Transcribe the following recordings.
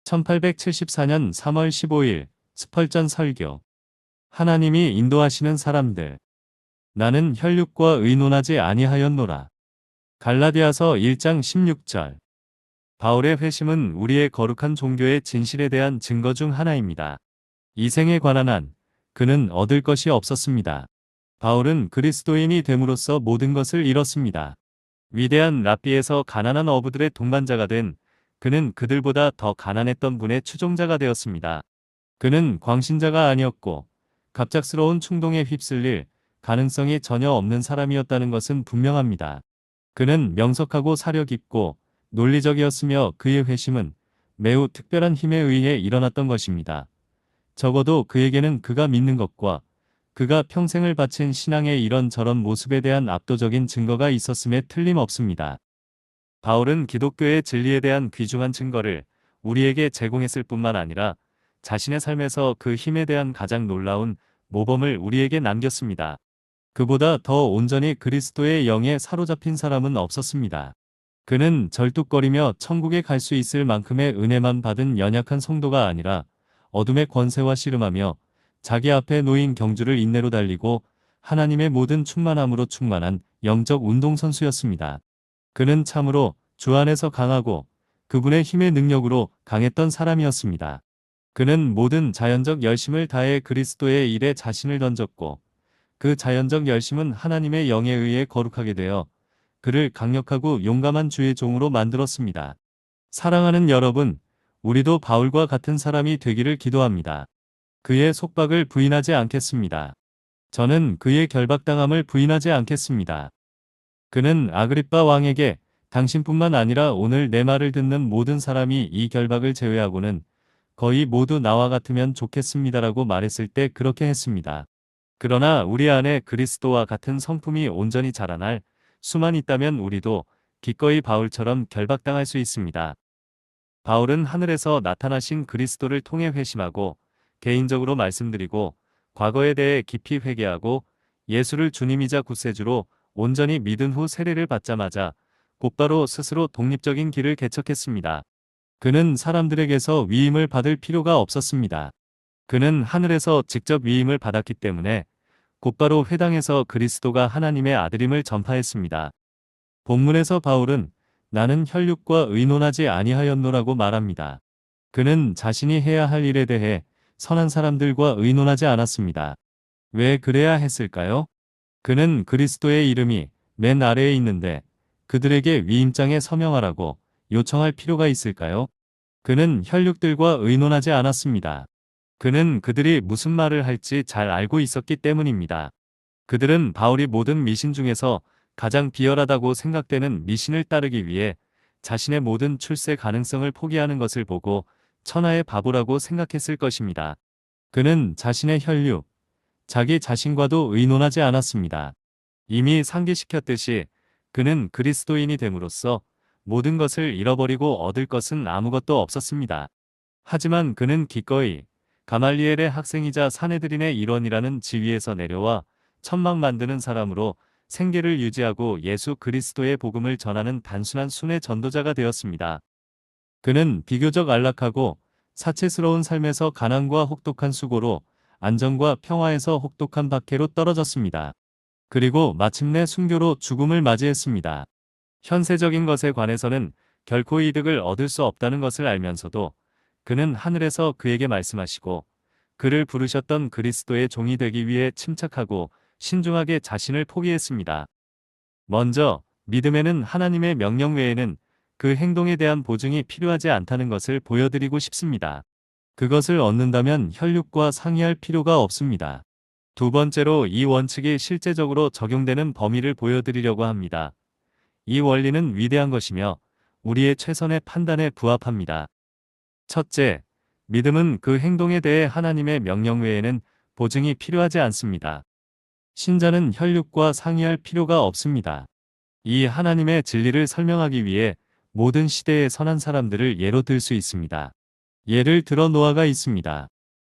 1874년 3월 15일 스펄전 설교. 하나님이 인도하시는 사람들. 나는 혈육과 의논하지 아니하였노라. 갈라디아서 1장 16절. 바울의 회심은 우리의 거룩한 종교의 진실에 대한 증거 중 하나입니다. 이 생에 관한 한 그는 얻을 것이 없었습니다. 바울은 그리스도인이 됨으로써 모든 것을 잃었습니다. 위대한 랍비에서 가난한 어부들의 동반자가 된 그는 그들보다 더 가난했던 분의 추종자가 되었습니다. 그는 광신자가 아니었고 갑작스러운 충동에 휩쓸릴 가능성이 전혀 없는 사람이었다는 것은 분명합니다. 그는 명석하고 사려 깊고 논리적이었으며 그의 회심은 매우 특별한 힘에 의해 일어났던 것입니다. 적어도 그에게는 그가 믿는 것과 그가 평생을 바친 신앙의 이런저런 모습에 대한 압도적인 증거가 있었음에 틀림없습니다. 바울은 기독교의 진리에 대한 귀중한 증거를 우리에게 제공했을 뿐만 아니라 자신의 삶에서 그 힘에 대한 가장 놀라운 모범을 우리에게 남겼습니다. 그보다 더 온전히 그리스도의 영에 사로잡힌 사람은 없었습니다. 그는 절뚝거리며 천국에 갈 수 있을 만큼의 은혜만 받은 연약한 성도가 아니라 어둠의 권세와 씨름하며 자기 앞에 놓인 경주를 인내로 달리고 하나님의 모든 충만함으로 충만한 영적 운동선수였습니다. 그는 참으로 주 안에서 강하고 그분의 힘의 능력으로 강했던 사람이었습니다. 그는 모든 자연적 열심을 다해 그리스도의 일에 자신을 던졌고 그 자연적 열심은 하나님의 영에 의해 거룩하게 되어 그를 강력하고 용감한 주의 종으로 만들었습니다. 사랑하는 여러분, 우리도 바울과 같은 사람이 되기를 기도합니다. 그의 속박을 부인하지 않겠습니다. 저는 그의 결박당함을 부인하지 않겠습니다. 그는 아그리빠 왕에게 당신뿐만 아니라 오늘 내 말을 듣는 모든 사람이 이 결박을 제외하고는 거의 모두 나와 같으면 좋겠습니다라고 말했을 때 그렇게 했습니다. 그러나 우리 안에 그리스도와 같은 성품이 온전히 자라날 수만 있다면 우리도 기꺼이 바울처럼 결박당할 수 있습니다. 바울은 하늘에서 나타나신 그리스도를 통해 회심하고 개인적으로 말씀드리고 과거에 대해 깊이 회개하고 예수를 주님이자 구세주로 온전히 믿은 후 세례를 받자마자 곧바로 스스로 독립적인 길을 개척했습니다. 그는 사람들에게서 위임을 받을 필요가 없었습니다. 그는 하늘에서 직접 위임을 받았기 때문에 곧바로 회당에서 그리스도가 하나님의 아들임을 전파했습니다. 본문에서 바울은 나는 혈육과 의논하지 아니하였노라고 말합니다. 그는 자신이 해야 할 일에 대해 선한 사람들과 의논하지 않았습니다. 왜 그래야 했을까요? 그는 그리스도의 이름이 맨 아래에 있는데 그들에게 위임장에 서명하라고 요청할 필요가 있을까요? 그는 혈육들과 의논하지 않았습니다. 그는 그들이 무슨 말을 할지 잘 알고 있었기 때문입니다. 그들은 바울이 모든 미신 중에서 가장 비열하다고 생각되는 미신을 따르기 위해 자신의 모든 출세 가능성을 포기하는 것을 보고 천하의 바보라고 생각했을 것입니다. 그는 자신의 혈육, 자기 자신과도 의논하지 않았습니다. 이미 상기시켰듯이 그는 그리스도인이 됨으로써 모든 것을 잃어버리고 얻을 것은 아무것도 없었습니다. 하지만 그는 기꺼이 가말리엘의 학생이자 사내들인의 일원이라는 지위에서 내려와 천막 만드는 사람으로 생계를 유지하고 예수 그리스도의 복음을 전하는 단순한 순회 전도자가 되었습니다. 그는 비교적 안락하고 사치스러운 삶에서 가난과 혹독한 수고로 안정과 평화에서 혹독한 박해로 떨어졌습니다. 그리고 마침내 순교로 죽음을 맞이했습니다. 현세적인 것에 관해서는 결코 이득을 얻을 수 없다는 것을 알면서도 그는 하늘에서 그에게 말씀하시고 그를 부르셨던 그리스도의 종이 되기 위해 침착하고 신중하게 자신을 포기했습니다. 먼저 믿음에는 하나님의 명령 외에는 그 행동에 대한 보증이 필요하지 않다는 것을 보여드리고 싶습니다. 그것을 얻는다면 혈육과 상의할 필요가 없습니다. 두 번째로 이 원칙이 실제적으로 적용되는 범위를 보여드리려고 합니다. 이 원리는 위대한 것이며 우리의 최선의 판단에 부합합니다. 첫째, 믿음은 그 행동에 대해 하나님의 명령 외에는 보증이 필요하지 않습니다. 신자는 혈육과 상의할 필요가 없습니다. 이 하나님의 진리를 설명하기 위해 모든 시대의 선한 사람들을 예로 들 수 있습니다. 예를 들어 노아가 있습니다.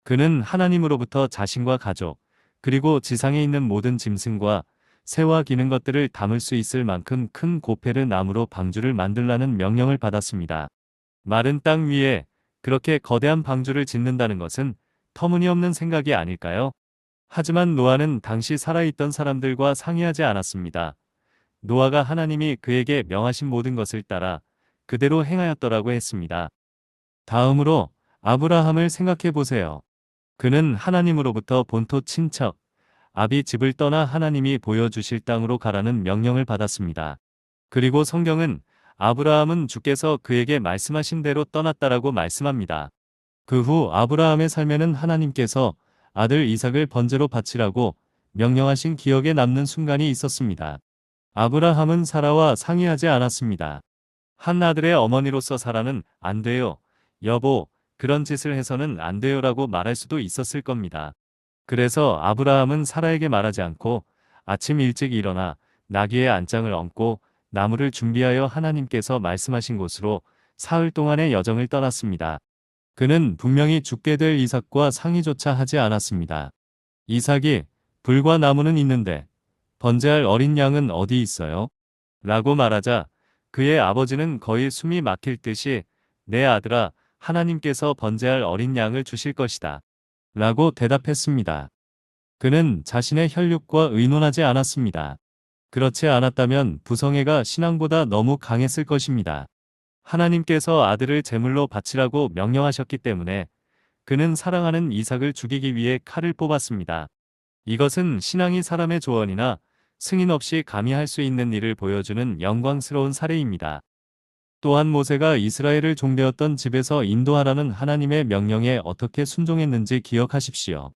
그는 하나님으로부터 자신과 가족, 그리고 지상에 있는 모든 짐승과 새와 기는 것들을 담을 수 있을 만큼 큰 고페르 나무로 방주를 만들라는 명령을 받았습니다. 마른 땅 위에 그렇게 거대한 방주를 짓는다는 것은 터무니없는 생각이 아닐까요? 하지만 노아는 당시 살아있던 사람들과 상의하지 않았습니다. 노아가 하나님이 그에게 명하신 모든 것을 따라 그대로 행하였더라고 했습니다. 다음으로 아브라함을 생각해 보세요. 그는 하나님으로부터 본토 친척, 아비 집을 떠나 하나님이 보여주실 땅으로 가라는 명령을 받았습니다. 그리고 성경은 아브라함은 주께서 그에게 말씀하신 대로 떠났다라고 말씀합니다. 그 후 아브라함의 삶에는 하나님께서 아들 이삭을 번제로 바치라고 명령하신 기억에 남는 순간이 있었습니다. 아브라함은 사라와 상의하지 않았습니다. 한 아들의 어머니로서 사라는 안 돼요. 여보, 그런 짓을 해서는 안 돼요라고 말할 수도 있었을 겁니다. 그래서 아브라함은 사라에게 말하지 않고 아침 일찍 일어나 나귀의 안장을 얹고 나무를 준비하여 하나님께서 말씀하신 곳으로 사흘 동안의 여정을 떠났습니다. 그는 분명히 죽게 될 이삭과 상의조차 하지 않았습니다. 이삭이 불과 나무는 있는데 번제할 어린 양은 어디 있어요? 라고 말하자 그의 아버지는 거의 숨이 막힐 듯이 내 아들아, 하나님께서 번제할 어린 양을 주실 것이다. 라고 대답했습니다. 그는 자신의 혈육과 의논하지 않았습니다. 그렇지 않았다면 부성애가 신앙보다 너무 강했을 것입니다. 하나님께서 아들을 제물로 바치라고 명령하셨기 때문에 그는 사랑하는 이삭을 죽이기 위해 칼을 뽑았습니다. 이것은 신앙이 사람의 조언이나 승인 없이 감히 할 수 있는 일을 보여주는 영광스러운 사례입니다. 또한 모세가 이스라엘을 종되었던 집에서 인도하라는 하나님의 명령에 어떻게 순종했는지 기억하십시오.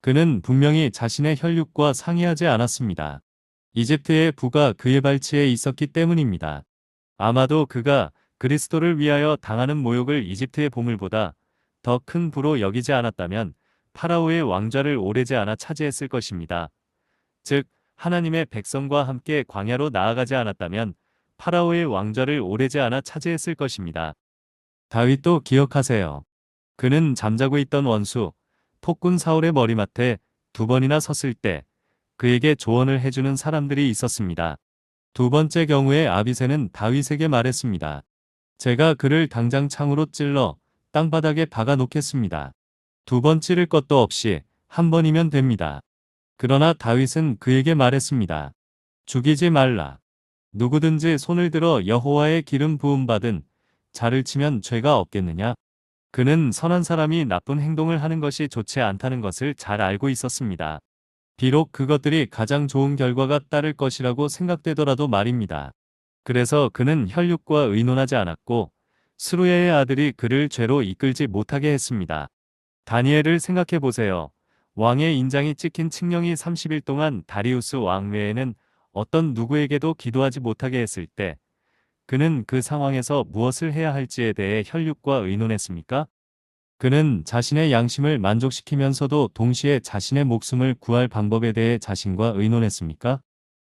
그는 분명히 자신의 혈육과 상의하지 않았습니다. 이집트의 부가 그의 발치에 있었기 때문입니다. 아마도 그가 그리스도를 위하여 당하는 모욕을 이집트의 보물보다 더 큰 부로 여기지 않았다면 파라오의 왕좌를 오래지 않아 차지했을 것입니다. 즉, 하나님의 백성과 함께 광야로 나아가지 않았다면 파라오의 왕좌를 오래지 않아 차지했을 것입니다. 다윗도 기억하세요. 그는 잠자고 있던 원수, 폭군 사울의 머리맡에 두 번이나 섰을 때 그에게 조언을 해주는 사람들이 있었습니다. 두 번째 경우에 아비새는 다윗에게 말했습니다. 제가 그를 당장 창으로 찔러 땅바닥에 박아 놓겠습니다. 두 번 찌를 것도 없이 한 번이면 됩니다. 그러나 다윗은 그에게 말했습니다. 죽이지 말라. 누구든지 손을 들어 여호와의 기름 부음 받은 자를 치면 죄가 없겠느냐? 그는 선한 사람이 나쁜 행동을 하는 것이 좋지 않다는 것을 잘 알고 있었습니다. 비록 그것들이 가장 좋은 결과가 따를 것이라고 생각되더라도 말입니다. 그래서 그는 혈육과 의논하지 않았고 스루야의 아들이 그를 죄로 이끌지 못하게 했습니다. 다니엘을 생각해 보세요. 왕의 인장이 찍힌 칙령이 30일 동안 다리우스 왕 외에는 어떤 누구에게도 기도하지 못하게 했을 때 그는 그 상황에서 무엇을 해야 할지에 대해 혈육과 의논했습니까? 그는 자신의 양심을 만족시키면서도 동시에 자신의 목숨을 구할 방법에 대해 자신과 의논했습니까?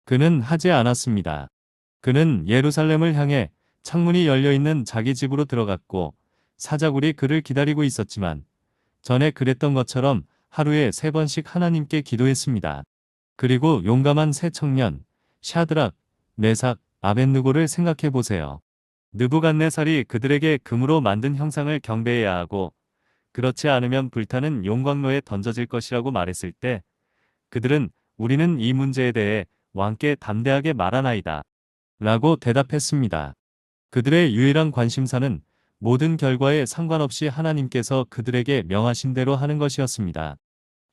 그는 하지 않았습니다. 그는 예루살렘을 향해 창문이 열려있는 자기 집으로 들어갔고 사자굴이 그를 기다리고 있었지만 전에 그랬던 것처럼 하루에 3번씩 하나님께 기도했습니다. 그리고 용감한 세 청년 샤드락, 메삭, 아벳느고를 생각해 보세요. 느부갓네살이 그들에게 금으로 만든 형상을 경배해야 하고 그렇지 않으면 불타는 용광로에 던져질 것이라고 말했을 때 그들은 우리는 이 문제에 대해 왕께 담대하게 말하나이다 라고 대답했습니다. 그들의 유일한 관심사는 모든 결과에 상관없이 하나님께서 그들에게 명하신 대로 하는 것이었습니다.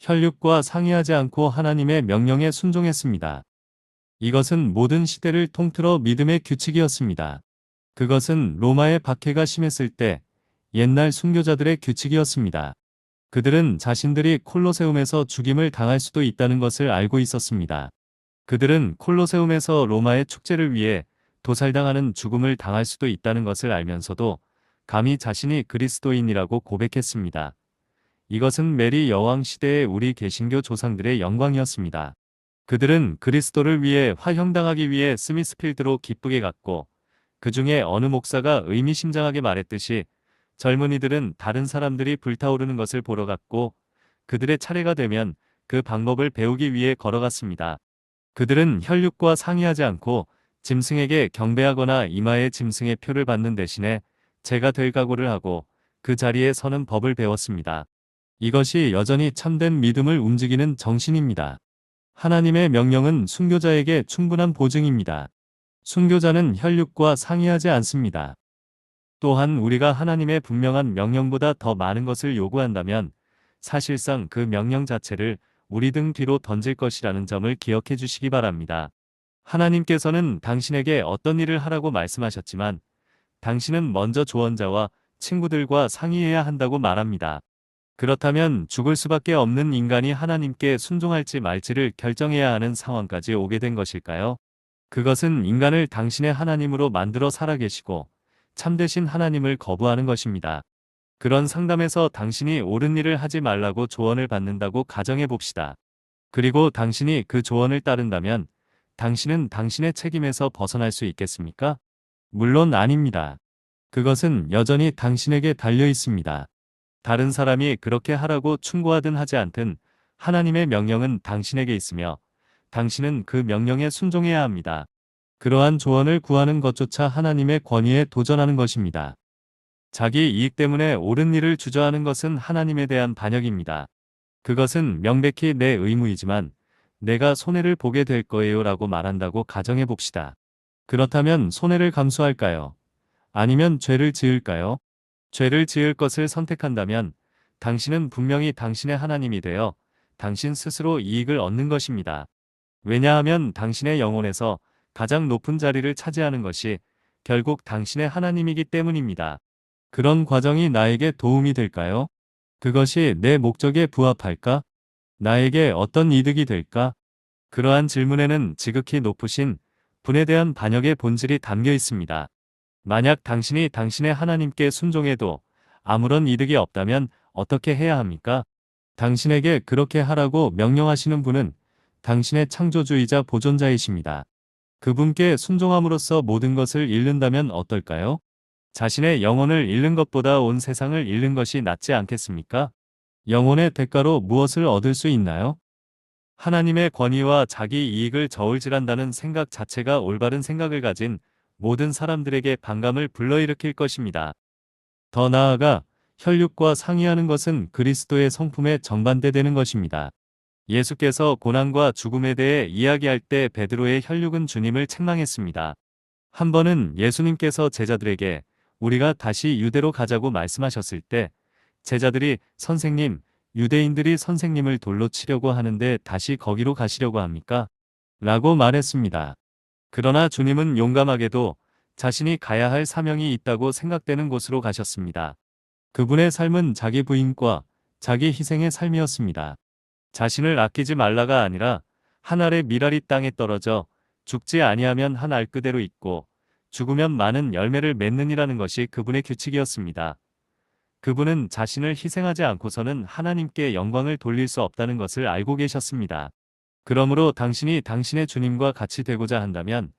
혈육과 상의하지 않고 하나님의 명령에 순종했습니다. 이것은 모든 시대를 통틀어 믿음의 규칙이었습니다. 그것은 로마의 박해가 심했을 때 옛날 순교자들의 규칙이었습니다. 그들은 자신들이 콜로세움에서 죽임을 당할 수도 있다는 것을 알고 있었습니다. 그들은 콜로세움에서 로마의 축제를 위해 도살당하는 죽음을 당할 수도 있다는 것을 알면서도 감히 자신이 그리스도인이라고 고백했습니다. 이것은 메리 여왕 시대의 우리 개신교 조상들의 영광이었습니다. 그들은 그리스도를 위해 화형당하기 위해 스미스필드로 기쁘게 갔고 그 중에 어느 목사가 의미심장하게 말했듯이 젊은이들은 다른 사람들이 불타오르는 것을 보러 갔고 그들의 차례가 되면 그 방법을 배우기 위해 걸어갔습니다. 그들은 혈육과 상의하지 않고 짐승에게 경배하거나 이마에 짐승의 표를 받는 대신에 제가 될 각오를 하고 그 자리에 서는 법을 배웠습니다. 이것이 여전히 참된 믿음을 움직이는 정신입니다. 하나님의 명령은 순교자에게 충분한 보증입니다. 순교자는 혈육과 상의하지 않습니다. 또한 우리가 하나님의 분명한 명령보다 더 많은 것을 요구한다면 사실상 그 명령 자체를 우리 등 뒤로 던질 것이라는 점을 기억해 주시기 바랍니다. 하나님께서는 당신에게 어떤 일을 하라고 말씀하셨지만 당신은 먼저 조언자와 친구들과 상의해야 한다고 말합니다. 그렇다면 죽을 수밖에 없는 인간이 하나님께 순종할지 말지를 결정해야 하는 상황까지 오게 된 것일까요? 그것은 인간을 당신의 하나님으로 만들어 살아계시고 참되신 하나님을 거부하는 것입니다. 그런 상담에서 당신이 옳은 일을 하지 말라고 조언을 받는다고 가정해 봅시다. 그리고 당신이 그 조언을 따른다면 당신은 당신의 책임에서 벗어날 수 있겠습니까? 물론 아닙니다. 그것은 여전히 당신에게 달려 있습니다. 다른 사람이 그렇게 하라고 충고하든 하지 않든 하나님의 명령은 당신에게 있으며 당신은 그 명령에 순종해야 합니다. 그러한 조언을 구하는 것조차 하나님의 권위에 도전하는 것입니다. 자기 이익 때문에 옳은 일을 주저하는 것은 하나님에 대한 반역입니다. 그것은 명백히 내 의무이지만 내가 손해를 보게 될 거예요 라고 말한다고 가정해 봅시다. 그렇다면 손해를 감수할까요? 아니면 죄를 지을까요? 죄를 지을 것을 선택한다면 당신은 분명히 당신의 하나님이 되어 당신 스스로 이익을 얻는 것입니다. 왜냐하면 당신의 영혼에서 가장 높은 자리를 차지하는 것이 결국 당신의 하나님이기 때문입니다. 그런 과정이 나에게 도움이 될까요? 그것이 내 목적에 부합할까? 나에게 어떤 이득이 될까? 그러한 질문에는 지극히 높으신 분에 대한 반역의 본질이 담겨 있습니다. 만약 당신이 당신의 하나님께 순종해도 아무런 이득이 없다면 어떻게 해야 합니까? 당신에게 그렇게 하라고 명령하시는 분은 당신의 창조주이자 보존자이십니다. 그분께 순종함으로써 모든 것을 잃는다면 어떨까요? 자신의 영혼을 잃는 것보다 온 세상을 잃는 것이 낫지 않겠습니까? 영혼의 대가로 무엇을 얻을 수 있나요? 하나님의 권위와 자기 이익을 저울질한다는 생각 자체가 올바른 생각을 가진 모든 사람들에게 반감을 불러일으킬 것입니다. 더 나아가 혈육과 상의하는 것은 그리스도의 성품에 정반대되는 것입니다. 예수께서 고난과 죽음에 대해 이야기할 때 베드로의 혈육은 주님을 책망했습니다. 한 번은 예수님께서 제자들에게 우리가 다시 유대로 가자고 말씀하셨을 때 제자들이 선생님, 유대인들이 선생님을 돌로 치려고 하는데 다시 거기로 가시려고 합니까? 라고 말했습니다. 그러나 주님은 용감하게도 자신이 가야 할 사명이 있다고 생각되는 곳으로 가셨습니다. 그분의 삶은 자기 부인과 자기 희생의 삶이었습니다. 자신을 아끼지 말라가 아니라 한 알의 밀알이 땅에 떨어져 죽지 아니하면 한 알 그대로 있고 죽으면 많은 열매를 맺느니라는 것이 그분의 규칙이었습니다. 그분은 자신을 희생하지 않고서는 하나님께 영광을 돌릴 수 없다는 것을 알고 계셨습니다. 그러므로 당신이 당신의 주님과 같이 되고자 한다면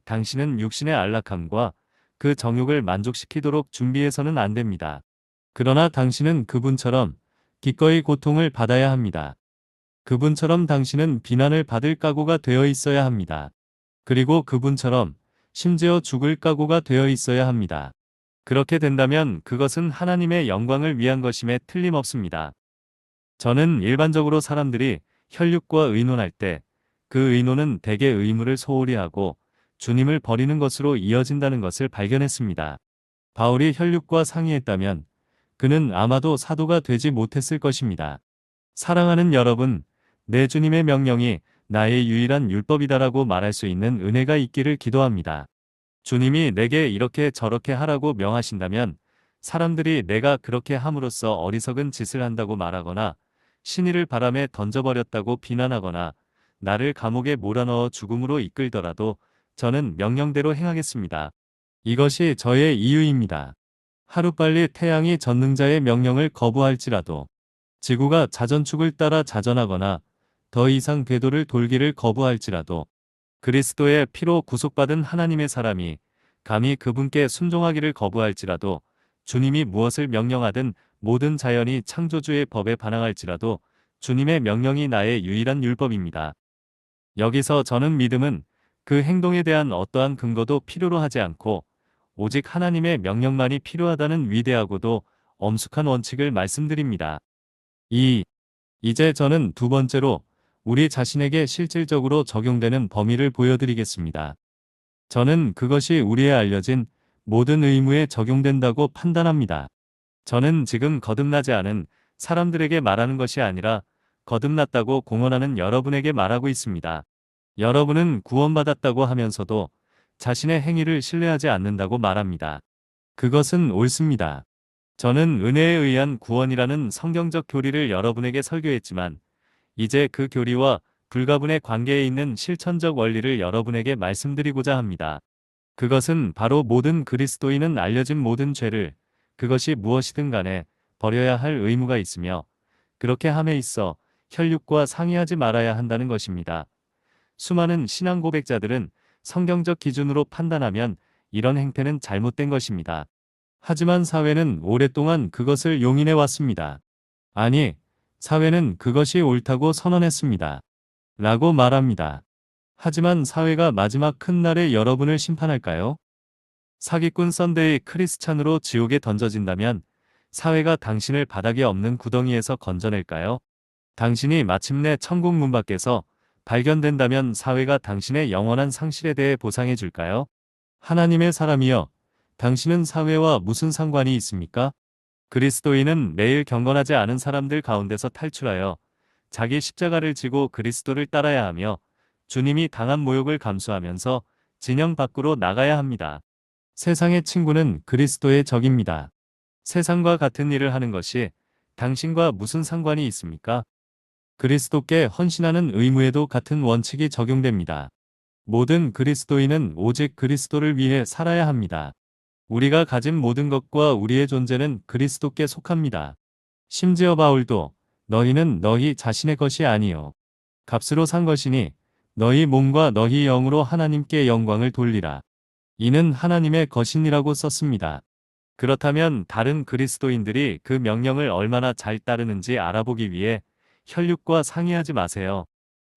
당신은 육신의 안락함과 그 정욕을 만족시키도록 준비해서는 안 됩니다. 그러나 당신은 그분처럼 기꺼이 고통을 받아야 합니다. 그분처럼 당신은 비난을 받을 각오가 되어 있어야 합니다. 그리고 그분처럼 심지어 죽을 각오가 되어 있어야 합니다. 그렇게 된다면 그것은 하나님의 영광을 위한 것임에 틀림없습니다. 저는 일반적으로 사람들이 혈육과 의논할 때 그 의논은 대개 의무를 소홀히 하고 주님을 버리는 것으로 이어진다는 것을 발견했습니다. 바울이 혈육과 상의했다면 그는 아마도 사도가 되지 못했을 것입니다. 사랑하는 여러분, 내 주님의 명령이 나의 유일한 율법이다라고 말할 수 있는 은혜가 있기를 기도합니다. 주님이 내게 이렇게 저렇게 하라고 명하신다면 사람들이 내가 그렇게 함으로써 어리석은 짓을 한다고 말하거나 신의를 바람에 던져버렸다고 비난하거나 나를 감옥에 몰아넣어 죽음으로 이끌더라도 저는 명령대로 행하겠습니다. 이것이 저의 이유입니다. 하루빨리 태양이 전능자의 명령을 거부할지라도 지구가 자전축을 따라 자전하거나 더 이상 궤도를 돌기를 거부할지라도 그리스도의 피로 구속받은 하나님의 사람이 감히 그분께 순종하기를 거부할지라도 주님이 무엇을 명령하든 모든 자연이 창조주의 법에 반항할지라도 주님의 명령이 나의 유일한 율법입니다. 여기서 저는 믿음은 그 행동에 대한 어떠한 근거도 필요로 하지 않고 오직 하나님의 명령만이 필요하다는 위대하고도 엄숙한 원칙을 말씀드립니다. 2. 이제 저는 두 번째로 우리 자신에게 실질적으로 적용되는 범위를 보여드리겠습니다. 저는 그것이 우리의 알려진 모든 의무에 적용된다고 판단합니다. 저는 지금 거듭나지 않은 사람들에게 말하는 것이 아니라 거듭났다고 공언하는 여러분에게 말하고 있습니다. 여러분은 구원받았다고 하면서도 자신의 행위를 신뢰하지 않는다고 말합니다. 그것은 옳습니다. 저는 은혜에 의한 구원이라는 성경적 교리를 여러분에게 설교했지만 이제 그 교리와 불가분의 관계에 있는 실천적 원리를 여러분에게 말씀드리고자 합니다. 그것은 바로 모든 그리스도인은 알려진 모든 죄를 그것이 무엇이든 간에 버려야 할 의무가 있으며 그렇게 함에 있어 혈육과 상의하지 말아야 한다는 것입니다. 수많은 신앙 고백자들은 성경적 기준으로 판단하면 이런 행태는 잘못된 것입니다. 하지만 사회는 오랫동안 그것을 용인해 왔습니다. 아니, 사회는 그것이 옳다고 선언했습니다. 라고 말합니다. 하지만 사회가 마지막 큰 날에 여러분을 심판할까요? 사기꾼 썬데이 크리스찬으로 지옥에 던져진다면 사회가 당신을 바닥이 없는 구덩이에서 건져낼까요? 당신이 마침내 천국 문 밖에서 발견된다면 사회가 당신의 영원한 상실에 대해 보상해 줄까요? 하나님의 사람이여, 당신은 사회와 무슨 상관이 있습니까? 그리스도인은 매일 경건하지 않은 사람들 가운데서 탈출하여 자기 십자가를 지고 그리스도를 따라야 하며 주님이 당한 모욕을 감수하면서 진영 밖으로 나가야 합니다. 세상의 친구는 그리스도의 적입니다. 세상과 같은 일을 하는 것이 당신과 무슨 상관이 있습니까? 그리스도께 헌신하는 의무에도 같은 원칙이 적용됩니다. 모든 그리스도인은 오직 그리스도를 위해 살아야 합니다. 우리가 가진 모든 것과 우리의 존재는 그리스도께 속합니다. 심지어 바울도 너희는 너희 자신의 것이 아니요 값으로 산 것이니 너희 몸과 너희 영으로 하나님께 영광을 돌리라. 이는 하나님의 것이니라고 썼습니다. 그렇다면 다른 그리스도인들이 그 명령을 얼마나 잘 따르는지 알아보기 위해 혈육과 상의하지 마세요.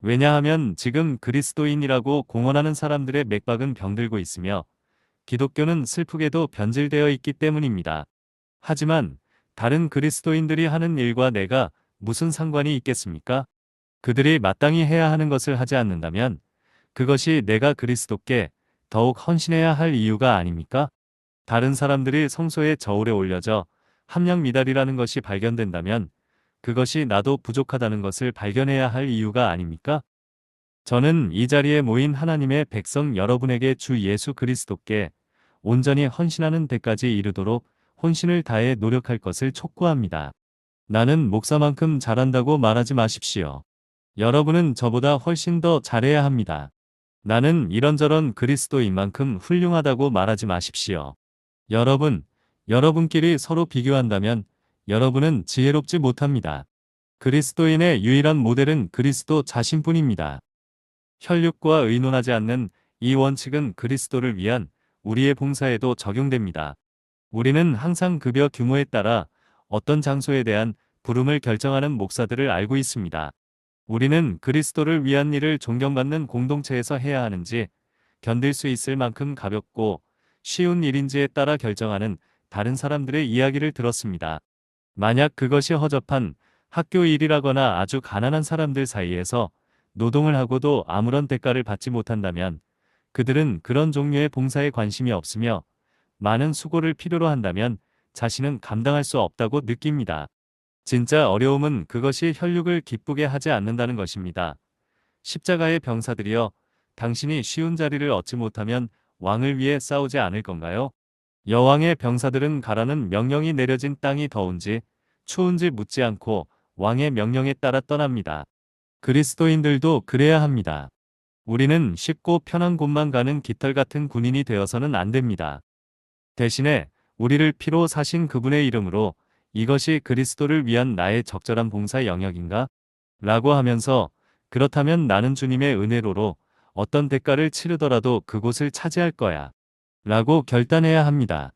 왜냐하면 지금 그리스도인이라고 공언하는 사람들의 맥박은 병들고 있으며 기독교는 슬프게도 변질되어 있기 때문입니다. 하지만 다른 그리스도인들이 하는 일과 내가 무슨 상관이 있겠습니까? 그들이 마땅히 해야 하는 것을 하지 않는다면 그것이 내가 그리스도께 더욱 헌신해야 할 이유가 아닙니까? 다른 사람들이 성소에 저울에 올려져 함량 미달이라는 것이 발견된다면 그것이 나도 부족하다는 것을 발견해야 할 이유가 아닙니까? 저는 이 자리에 모인 하나님의 백성 여러분에게 주 예수 그리스도께 온전히 헌신하는 데까지 이르도록 혼신을 다해 노력할 것을 촉구합니다. 나는 목사만큼 잘한다고 말하지 마십시오. 여러분은 저보다 훨씬 더 잘해야 합니다. 나는 이런저런 그리스도인만큼 훌륭하다고 말하지 마십시오. 여러분끼리 서로 비교한다면 여러분은 지혜롭지 못합니다. 그리스도인의 유일한 모델은 그리스도 자신뿐입니다. 혈육과 의논하지 않는 이 원칙은 그리스도를 위한 우리의 봉사에도 적용됩니다. 우리는 항상 급여 규모에 따라 어떤 장소에 대한 부름을 결정하는 목사들을 알고 있습니다. 우리는 그리스도를 위한 일을 존경받는 공동체에서 해야 하는지 견딜 수 있을 만큼 가볍고 쉬운 일인지에 따라 결정하는 다른 사람들의 이야기를 들었습니다. 만약 그것이 허접한 학교 일이라거나 아주 가난한 사람들 사이에서 노동을 하고도 아무런 대가를 받지 못한다면 그들은 그런 종류의 봉사에 관심이 없으며 많은 수고를 필요로 한다면 자신은 감당할 수 없다고 느낍니다. 진짜 어려움은 그것이 혈육을 기쁘게 하지 않는다는 것입니다. 십자가의 병사들이여, 당신이 쉬운 자리를 얻지 못하면 왕을 위해 싸우지 않을 건가요? 여왕의 병사들은 가라는 명령이 내려진 땅이 더운지 추운지 묻지 않고 왕의 명령에 따라 떠납니다. 그리스도인들도 그래야 합니다. 우리는 쉽고 편한 곳만 가는 깃털 같은 군인이 되어서는 안 됩니다. 대신에 우리를 피로 사신 그분의 이름으로 이것이 그리스도를 위한 나의 적절한 봉사 영역인가? 라고 하면서 그렇다면 나는 주님의 은혜로로 어떤 대가를 치르더라도 그곳을 차지할 거야. 라고 결단해야 합니다.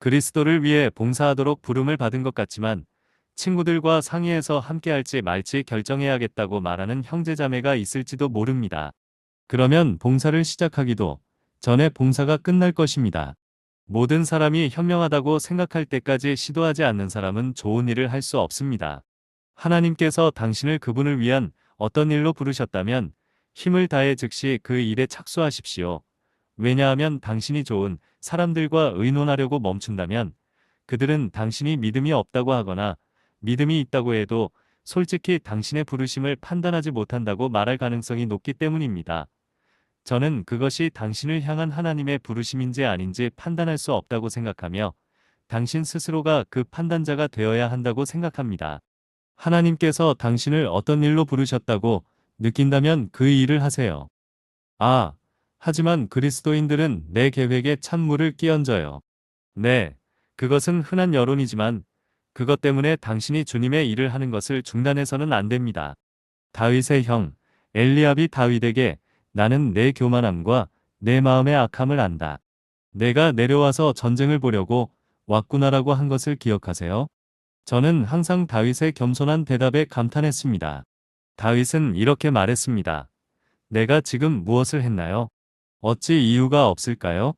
그리스도를 위해 봉사하도록 부름을 받은 것 같지만 친구들과 상의해서 함께할지 말지 결정해야겠다고 말하는 형제자매가 있을지도 모릅니다. 그러면 봉사를 시작하기도 전에 봉사가 끝날 것입니다. 모든 사람이 현명하다고 생각할 때까지 시도하지 않는 사람은 좋은 일을 할 수 없습니다. 하나님께서 당신을 그분을 위한 어떤 일로 부르셨다면 힘을 다해 즉시 그 일에 착수하십시오. 왜냐하면 당신이 좋은 사람들과 의논하려고 멈춘다면 그들은 당신이 믿음이 없다고 하거나 믿음이 있다고 해도 솔직히 당신의 부르심을 판단하지 못한다고 말할 가능성이 높기 때문입니다. 저는 그것이 당신을 향한 하나님의 부르심인지 아닌지 판단할 수 없다고 생각하며 당신 스스로가 그 판단자가 되어야 한다고 생각합니다. 하나님께서 당신을 어떤 일로 부르셨다고 느낀다면 그 일을 하세요. 아, 하지만 그리스도인들은 내 계획에 찬물을 끼얹어요. 네, 그것은 흔한 여론이지만 그것 때문에 당신이 주님의 일을 하는 것을 중단해서는 안 됩니다. 다윗의 형, 엘리압이 다윗에게 나는 내 교만함과 내 마음의 악함을 안다. 내가 내려와서 전쟁을 보려고 왔구나라고 한 것을 기억하세요? 저는 항상 다윗의 겸손한 대답에 감탄했습니다. 다윗은 이렇게 말했습니다. 내가 지금 무엇을 했나요? 어찌 이유가 없을까요?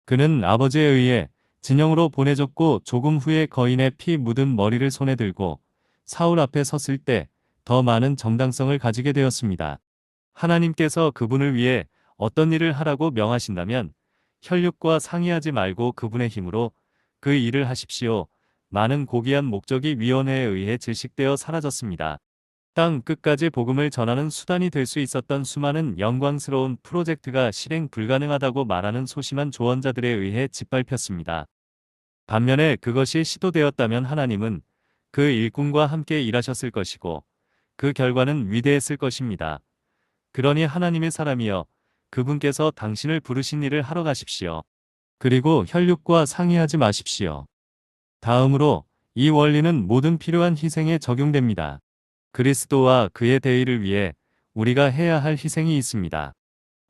그는 아버지에 의해 진영으로 보내졌고 조금 후에 거인의 피 묻은 머리를 손에 들고 사울 앞에 섰을 때 더 많은 정당성을 가지게 되었습니다. 하나님께서 그분을 위해 어떤 일을 하라고 명하신다면 혈육과 상의하지 말고 그분의 힘으로 그 일을 하십시오. 많은 고귀한 목적이 위원회에 의해 질식되어 사라졌습니다. 땅 끝까지 복음을 전하는 수단이 될 수 있었던 수많은 영광스러운 프로젝트가 실행 불가능하다고 말하는 소심한 조언자들에 의해 짓밟혔습니다. 반면에 그것이 시도되었다면 하나님은 그 일꾼과 함께 일하셨을 것이고 그 결과는 위대했을 것입니다. 그러니 하나님의 사람이여 그분께서 당신을 부르신 일을 하러 가십시오. 그리고 혈육과 상의하지 마십시오. 다음으로 이 원리는 모든 필요한 희생에 적용됩니다. 그리스도와 그의 대의를 위해 우리가 해야 할 희생이 있습니다.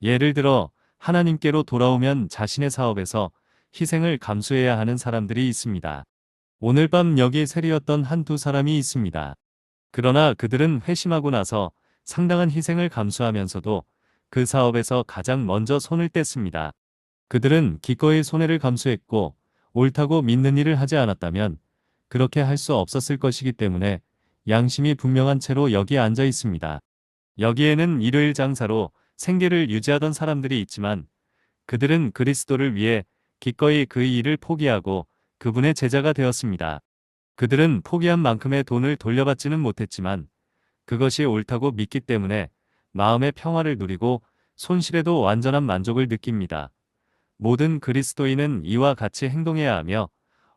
예를 들어 하나님께로 돌아오면 자신의 사업에서 희생을 감수해야 하는 사람들이 있습니다. 오늘 밤 여기 세리였던 한두 사람이 있습니다. 그러나 그들은 회심하고 나서 상당한 희생을 감수하면서도 그 사업에서 가장 먼저 손을 뗐습니다. 그들은 기꺼이 손해를 감수했고 옳다고 믿는 일을 하지 않았다면 그렇게 할 수 없었을 것이기 때문에 양심이 분명한 채로 여기 앉아 있습니다. 여기에는 일요일 장사로 생계를 유지하던 사람들이 있지만 그들은 그리스도를 위해 기꺼이 그 일을 포기하고 그분의 제자가 되었습니다. 그들은 포기한 만큼의 돈을 돌려받지는 못했지만 그것이 옳다고 믿기 때문에 마음의 평화를 누리고 손실에도 완전한 만족을 느낍니다. 모든 그리스도인은 이와 같이 행동해야 하며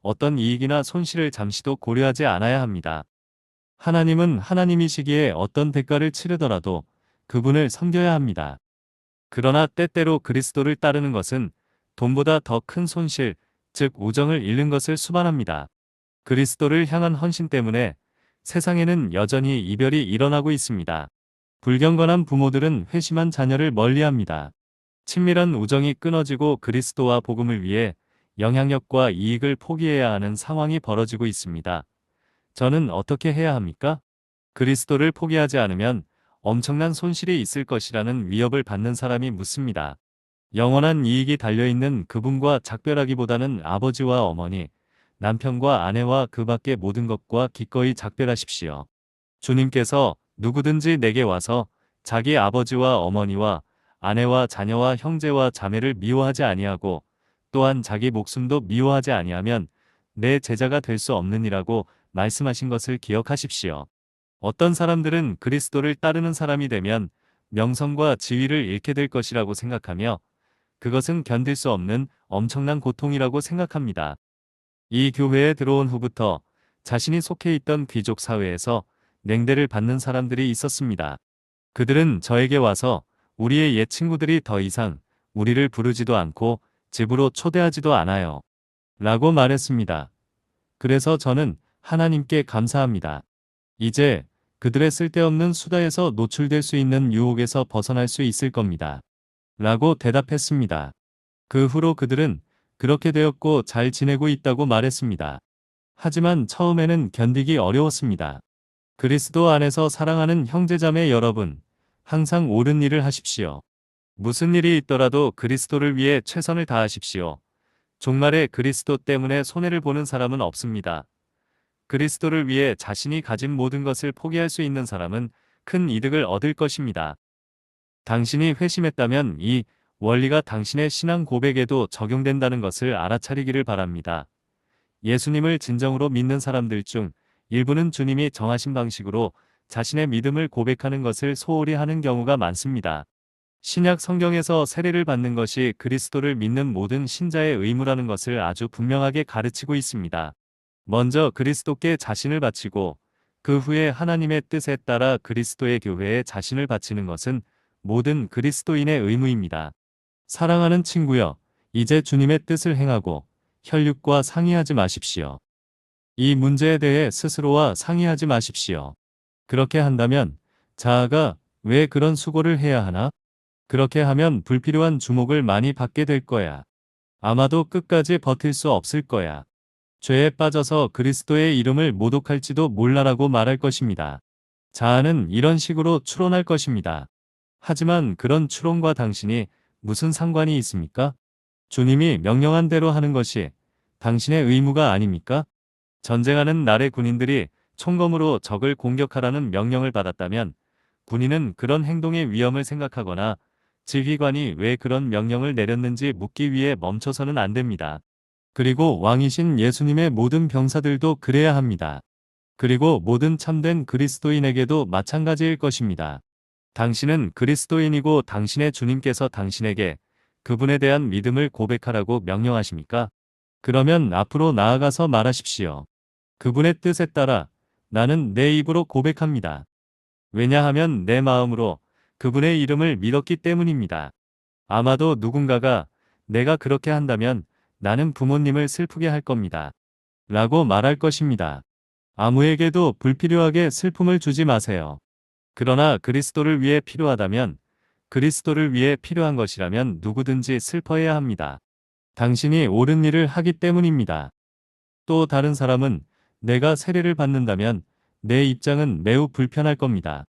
어떤 이익이나 손실을 잠시도 고려하지 않아야 합니다. 하나님은 하나님이시기에 어떤 대가를 치르더라도 그분을 섬겨야 합니다. 그러나 때때로 그리스도를 따르는 것은 돈보다 더 큰 손실, 즉 우정을 잃는 것을 수반합니다. 그리스도를 향한 헌신 때문에 세상에는 여전히 이별이 일어나고 있습니다. 불경건한 부모들은 회심한 자녀를 멀리합니다. 친밀한 우정이 끊어지고 그리스도와 복음을 위해 영향력과 이익을 포기해야 하는 상황이 벌어지고 있습니다. 저는 어떻게 해야 합니까? 그리스도를 포기하지 않으면 엄청난 손실이 있을 것이라는 위협을 받는 사람이 묻습니다. 영원한 이익이 달려있는 그분과 작별하기보다는 아버지와 어머니, 남편과 아내와 그 밖의 모든 것과 기꺼이 작별하십시오. 주님께서 누구든지 내게 와서 자기 아버지와 어머니와 아내와 자녀와 형제와 자매를 미워하지 아니하고 또한 자기 목숨도 미워하지 아니하면 내 제자가 될 수 없느니라고 말씀하신 것을 기억하십시오. 어떤 사람들은 그리스도를 따르는 사람이 되면 명성과 지위를 잃게 될 것이라고 생각하며 그것은 견딜 수 없는 엄청난 고통이라고 생각합니다. 이 교회에 들어온 후부터 자신이 속해 있던 귀족 사회에서 냉대를 받는 사람들이 있었습니다. 그들은 저에게 와서 우리의 옛 친구들이 더 이상 우리를 부르지도 않고 집으로 초대하지도 않아요. 라고 말했습니다. 그래서 저는 하나님께 감사합니다. 이제 그들의 쓸데없는 수다에서 노출될 수 있는 유혹에서 벗어날 수 있을 겁니다. 라고 대답했습니다. 그 후로 그들은 그렇게 되었고 잘 지내고 있다고 말했습니다. 하지만 처음에는 견디기 어려웠습니다. 그리스도 안에서 사랑하는 형제자매 여러분, 항상 옳은 일을 하십시오. 무슨 일이 있더라도 그리스도를 위해 최선을 다하십시오. 종말에 그리스도 때문에 손해를 보는 사람은 없습니다. 그리스도를 위해 자신이 가진 모든 것을 포기할 수 있는 사람은 큰 이득을 얻을 것입니다. 당신이 회심했다면 이 원리가 당신의 신앙 고백에도 적용된다는 것을 알아차리기를 바랍니다. 예수님을 진정으로 믿는 사람들 중 일부는 주님이 정하신 방식으로 자신의 믿음을 고백하는 것을 소홀히 하는 경우가 많습니다. 신약 성경에서 세례를 받는 것이 그리스도를 믿는 모든 신자의 의무라는 것을 아주 분명하게 가르치고 있습니다. 먼저 그리스도께 자신을 바치고 그 후에 하나님의 뜻에 따라 그리스도의 교회에 자신을 바치는 것은 모든 그리스도인의 의무입니다. 사랑하는 친구여, 이제 주님의 뜻을 행하고 혈육과 상의하지 마십시오. 이 문제에 대해 스스로와 상의하지 마십시오. 그렇게 한다면 자아가 왜 그런 수고를 해야 하나? 그렇게 하면 불필요한 주목을 많이 받게 될 거야. 아마도 끝까지 버틸 수 없을 거야. 죄에 빠져서 그리스도의 이름을 모독할지도 몰라라고 말할 것입니다. 자아는 이런 식으로 추론할 것입니다. 하지만 그런 추론과 당신이 무슨 상관이 있습니까? 주님이 명령한 대로 하는 것이 당신의 의무가 아닙니까? 전쟁하는 나라의 군인들이 총검으로 적을 공격하라는 명령을 받았다면 군인은 그런 행동의 위험을 생각하거나 지휘관이 왜 그런 명령을 내렸는지 묻기 위해 멈춰서는 안 됩니다. 그리고 왕이신 예수님의 모든 병사들도 그래야 합니다. 그리고 모든 참된 그리스도인에게도 마찬가지일 것입니다. 당신은 그리스도인이고 당신의 주님께서 당신에게 그분에 대한 믿음을 고백하라고 명령하십니까? 그러면 앞으로 나아가서 말하십시오. 그분의 뜻에 따라 나는 내 입으로 고백합니다. 왜냐하면 내 마음으로 그분의 이름을 믿었기 때문입니다. 아마도 누군가가 내가 그렇게 한다면 나는 부모님을 슬프게 할 겁니다. 라고 말할 것입니다. 아무에게도 불필요하게 슬픔을 주지 마세요. 그러나 그리스도를 위해 필요하다면, 그리스도를 위해 필요한 것이라면 누구든지 슬퍼해야 합니다. 당신이 옳은 일을 하기 때문입니다. 또 다른 사람은 내가 세례를 받는다면 내 입장은 매우 불편할 겁니다.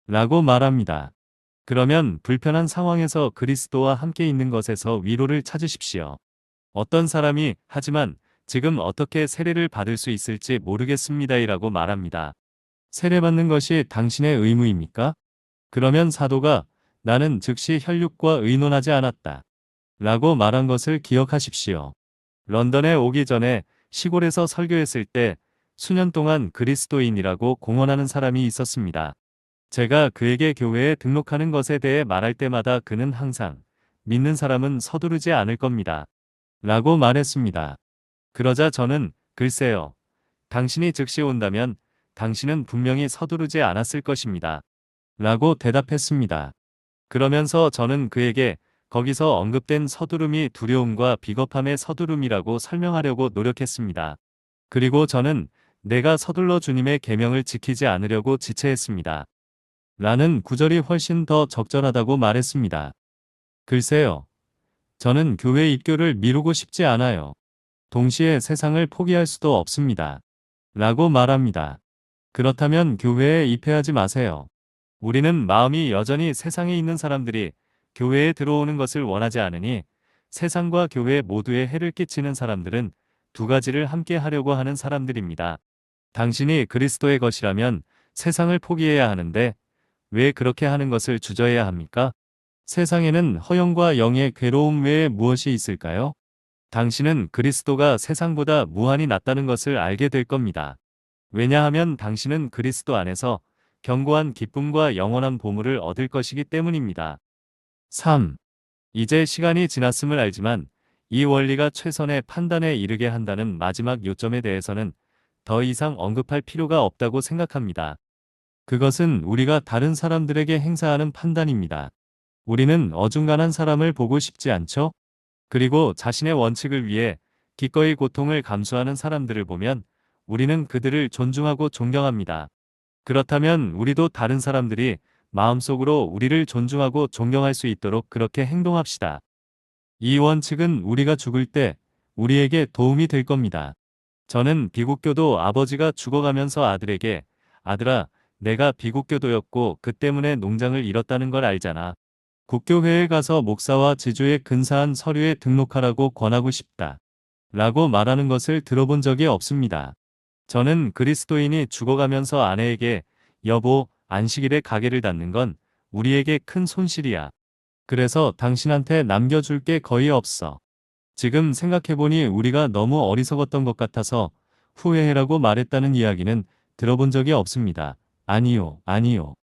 라고 말합니다. 그러면 불편한 상황에서 그리스도와 함께 있는 것에서 위로를 찾으십시오. 어떤 사람이 하지만 지금 어떻게 세례를 받을 수 있을지 모르겠습니다이라고 말합니다. 세례받는 것이 당신의 의무입니까? 그러면 사도가 나는 즉시 혈육과 의논하지 않았다. 라고 말한 것을 기억하십시오. 런던에 오기 전에 시골에서 설교했을 때 수년 동안 그리스도인이라고 공언하는 사람이 있었습니다. 제가 그에게 교회에 등록하는 것에 대해 말할 때마다 그는 항상 믿는 사람은 서두르지 않을 겁니다. 라고 말했습니다. 그러자 저는 글쎄요. 당신이 즉시 온다면 당신은 분명히 서두르지 않았을 것입니다. 라고 대답했습니다. 그러면서 저는 그에게 거기서 언급된 서두름이 두려움과 비겁함의 서두름이라고 설명하려고 노력했습니다. 그리고 저는 내가 서둘러 주님의 계명을 지키지 않으려고 지체했습니다. 라는 구절이 훨씬 더 적절하다고 말했습니다. 글쎄요. 저는 교회 입교를 미루고 싶지 않아요. 동시에 세상을 포기할 수도 없습니다. 라고 말합니다. 그렇다면 교회에 입회하지 마세요. 우리는 마음이 여전히 세상에 있는 사람들이 교회에 들어오는 것을 원하지 않으니 세상과 교회 모두에 해를 끼치는 사람들은 두 가지를 함께 하려고 하는 사람들입니다. 당신이 그리스도의 것이라면 세상을 포기해야 하는데 왜 그렇게 하는 것을 주저해야 합니까? 세상에는 허영과 영의 괴로움 외에 무엇이 있을까요? 당신은 그리스도가 세상보다 무한히 낫다는 것을 알게 될 겁니다. 왜냐하면 당신은 그리스도 안에서 견고한 기쁨과 영원한 보물을 얻을 것이기 때문입니다. 3. 이제 시간이 지났음을 알지만 이 원리가 최선의 판단에 이르게 한다는 마지막 요점에 대해서는 더 이상 언급할 필요가 없다고 생각합니다. 그것은 우리가 다른 사람들에게 행사하는 판단입니다. 우리는 어중간한 사람을 보고 싶지 않죠? 그리고 자신의 원칙을 위해 기꺼이 고통을 감수하는 사람들을 보면 우리는 그들을 존중하고 존경합니다. 그렇다면 우리도 다른 사람들이 마음속으로 우리를 존중하고 존경할 수 있도록 그렇게 행동합시다. 이 원칙은 우리가 죽을 때 우리에게 도움이 될 겁니다. 저는 비국교도 아버지가 죽어가면서 아들에게 아들아, 내가 비국교도였고 그 때문에 농장을 잃었다는 걸 알잖아. 국교회에 가서 목사와 지주의 근사한 서류에 등록하라고 권하고 싶다. 라고 말하는 것을 들어본 적이 없습니다. 저는 그리스도인이 죽어가면서 아내에게 여보, 안식일에 가게를 닫는 건 우리에게 큰 손실이야. 그래서 당신한테 남겨줄 게 거의 없어. 지금 생각해보니 우리가 너무 어리석었던 것 같아서 후회해라고 말했다는 이야기는 들어본 적이 없습니다. 아니요, 아니요.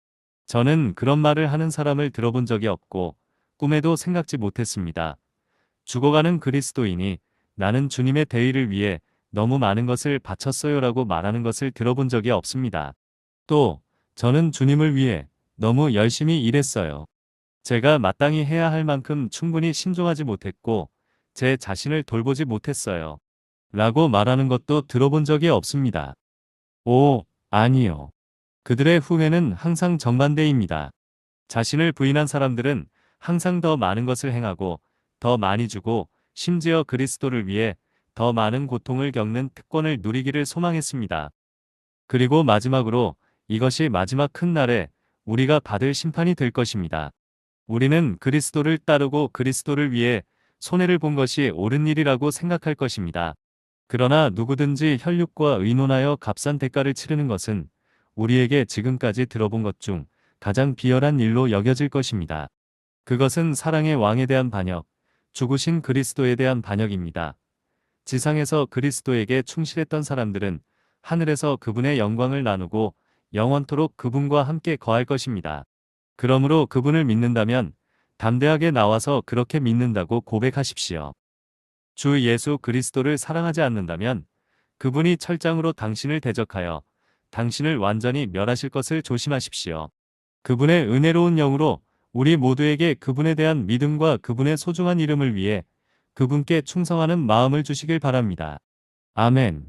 저는 그런 말을 하는 사람을 들어본 적이 없고 꿈에도 생각지 못했습니다. 죽어가는 그리스도인이 나는 주님의 대의를 위해 너무 많은 것을 바쳤어요라고 말하는 것을 들어본 적이 없습니다. 또 저는 주님을 위해 너무 열심히 일했어요. 제가 마땅히 해야 할 만큼 충분히 신중하지 못했고 제 자신을 돌보지 못했어요. 라고 말하는 것도 들어본 적이 없습니다. 오, 아니요. 그들의 후회는 항상 정반대입니다. 자신을 부인한 사람들은 항상 더 많은 것을 행하고 더 많이 주고 심지어 그리스도를 위해 더 많은 고통을 겪는 특권을 누리기를 소망했습니다. 그리고 마지막으로 이것이 마지막 큰 날에 우리가 받을 심판이 될 것입니다. 우리는 그리스도를 따르고 그리스도를 위해 손해를 본 것이 옳은 일이라고 생각할 것입니다. 그러나 누구든지 혈육과 의논하여 값싼 대가를 치르는 것은 우리에게 지금까지 들어본 것 중 가장 비열한 일로 여겨질 것입니다. 그것은 사랑의 왕에 대한 반역, 죽으신 그리스도에 대한 반역입니다. 지상에서 그리스도에게 충실했던 사람들은 하늘에서 그분의 영광을 나누고 영원토록 그분과 함께 거할 것입니다. 그러므로 그분을 믿는다면 담대하게 나와서 그렇게 믿는다고 고백하십시오. 주 예수 그리스도를 사랑하지 않는다면 그분이 철장으로 당신을 대적하여 당신을 완전히 멸하실 것을 조심하십시오. 그분의 은혜로운 영으로 우리 모두에게 그분에 대한 믿음과 그분의 소중한 이름을 위해 그분께 충성하는 마음을 주시길 바랍니다. 아멘.